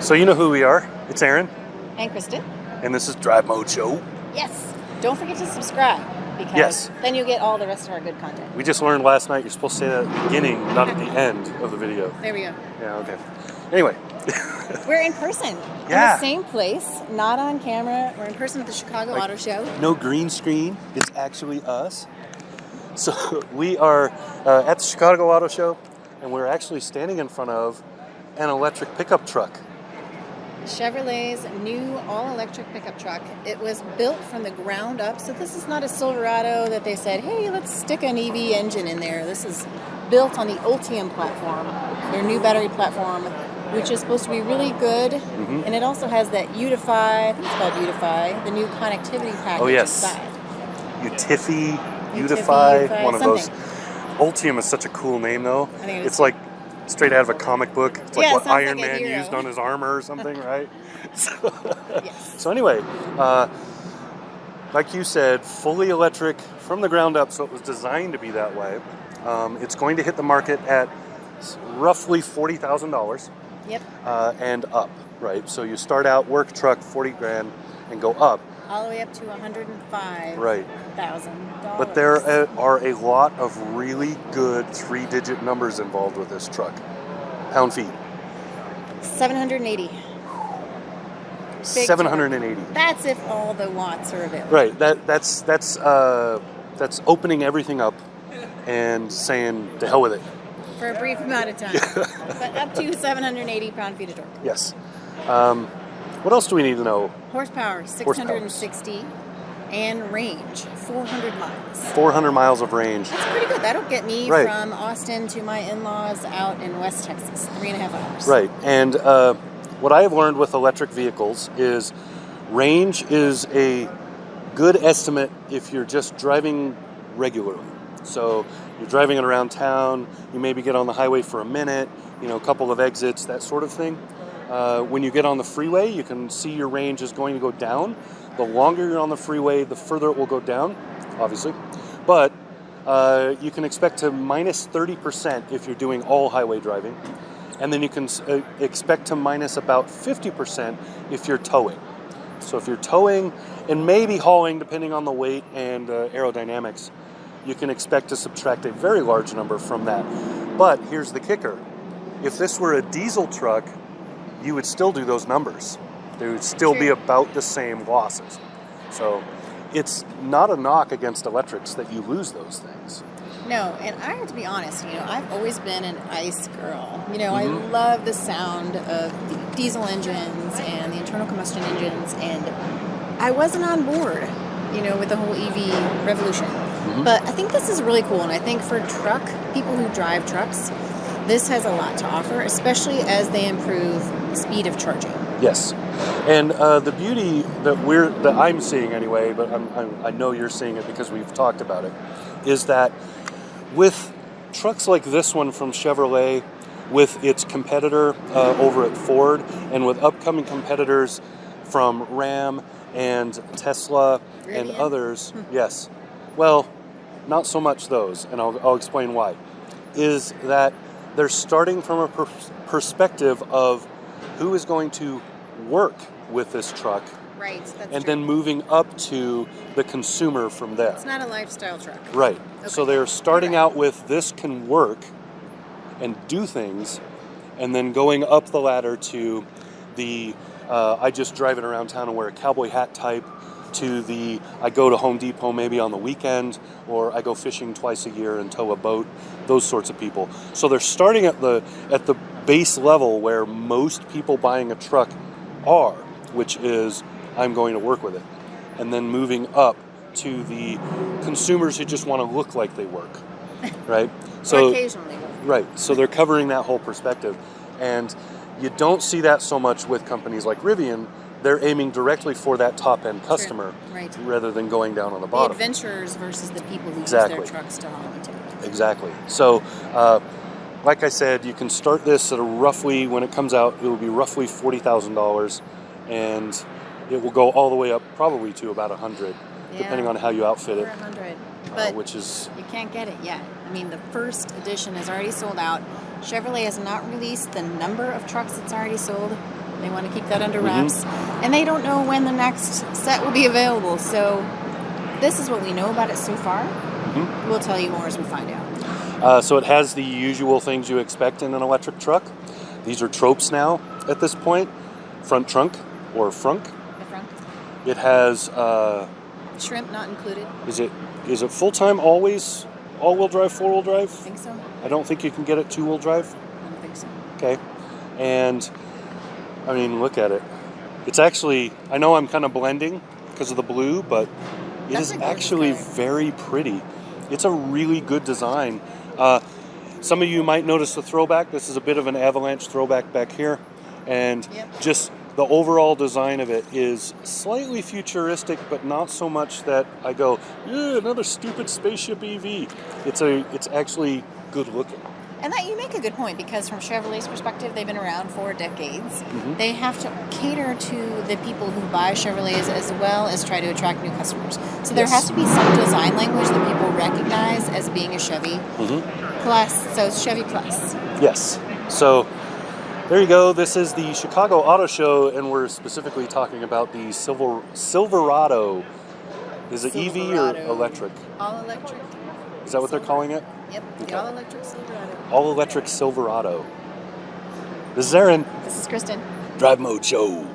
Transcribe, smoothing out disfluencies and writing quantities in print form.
So you know who we are. It's Aaron. And Kristen. And this is Drive Mode Show. Yes. Don't forget to subscribe because then you'll get all the rest of our good content. We just learned last night you're supposed to say that at the beginning, not at the end of the video. There we go. Yeah, okay. Anyway. We're in person. Yeah. In the same place, not on camera. We're in person at the Chicago Auto Show. No green screen. It's actually us. So we are at the Chicago Auto Show, and we're actually standing in front of an electric pickup truck. Chevrolet's new all-electric pickup truck. It was built from the ground up, so this is not a Silverado that they said, hey, let's stick an EV engine in there. This is built on the Ultium platform, their new battery platform, which is supposed to be really good. Mm-hmm. And it also has that Utify, I think it's called Utify, the new connectivity package inside. Utify, one of those. Ultium is such a cool name, though. I think it's like straight out of a comic book. It's like what Iron Man used on his armor or something, right? So anyway, like you said, fully electric from the ground up, so it was designed to be that way. It's going to hit the market at roughly $40,000. Yep. And up, right? So you start out work truck, $40,000, and go up. All the way up to $105,000. Right. But there are a lot of really good three-digit numbers involved with this truck. Pound-feet. 780. 780. That's if all the watts are available. Right. That's opening everything up and saying to hell with it. For a brief amount of time. But up to 780 pound-feet of torque. Yes. What else do we need to know? Horsepower, 660. And range, 400 miles. 400 miles of range. That's pretty good. That'll get me from Austin to my in-laws out in West Texas, 3.5 hours. Right. And what I have learned with electric vehicles is range is a good estimate if you're just driving regularly. So you're driving it around town, you maybe get on the highway for a minute, a couple of exits, that sort of thing. When you get on the freeway, you can see your range is going to go down. The longer you're on the freeway, the further it will go down, obviously. But you can expect to minus 30% if you're doing all highway driving. And then you can expect to minus about 50% if you're towing. So if you're towing and maybe hauling, depending on the weight and aerodynamics, you can expect to subtract a very large number from that. But here's the kicker. If this were a diesel truck, you would still do those numbers. There would still be about the same losses. So it's not a knock against electrics that you lose those things. No, and I have to be honest, I've always been an ICE girl. I love the sound of the diesel engines and the internal combustion engines, and I wasn't on board, with the whole EV revolution. But I think this is really cool, and I think for people who drive trucks, this has a lot to offer, especially as they improve the speed of charging. Yes, and the beauty that I'm seeing anyway, but I know you're seeing it because we've talked about it, is that with trucks like this one from Chevrolet, with its competitor over at Ford, and with upcoming competitors from Ram and Tesla and others, yes. Well, not so much those, and I'll explain why. Is that they're starting from a perspective of who is going to work with this truck. Right, that's and true. then moving up to the consumer from there. It's not a lifestyle truck. Right. Okay. So they're starting out with this can work and do things, and then going up the ladder to the I just drive it around town and wear a cowboy hat type, to the I go to Home Depot maybe on the weekend, or I go fishing twice a year and tow a boat, those sorts of people. So they're starting at the base level where most people buying a truck are, which is I'm going to work with it, and then moving up to the consumers who just want to look like they work, right? So occasionally. Right. So they're covering that whole perspective, and you don't see that so much with companies like Rivian. They're aiming directly for that top-end customer, rather than going down on the bottom. The adventurers versus the people who use their trucks to haul material. Exactly. So, like I said, you can start this at when it comes out, it will be roughly $40,000, and it will go all the way up probably to about $100,000, depending on how you outfit it. $100,000, but which is you can't get it yet. I mean, the first edition is already sold out. Chevrolet has not released the number of trucks it's already sold, They want to keep that under wraps. And they don't know when the next set will be available. So this is what we know about it so far. We'll tell you more as we find out. So it has the usual things you expect in an electric truck. These are tropes now at this point. Front trunk or frunk. The front. It has... Shrimp not included. Is it full-time always all-wheel drive, four-wheel drive? I think so. I don't think you can get it two-wheel drive. I don't think so. Okay. And, I mean, look at it. It's actually, I know I'm kind of blending because of the blue, but it is actually very pretty. It's a really good design. Some of you might notice the throwback. This is a bit of an Avalanche throwback back here. And just the overall design of it is slightly futuristic, but not so much that I go, another stupid spaceship EV. It's actually good looking. And that you make a good point, because from Chevrolet's perspective, they've been around for decades. They have to cater to the people who buy Chevrolets as well as try to attract new customers. So there has to be some design language that people recognize as being a Chevy Plus. So it's Chevy Plus. Yes. So there you go. This is the Chicago Auto Show, and we're specifically talking about the Silverado. Is it EV or electric? All electric. Is that what they're calling it? Yep, the all-electric Silverado. All-electric Silverado. This is Aaron. This is Kristen. Drive Mode Show.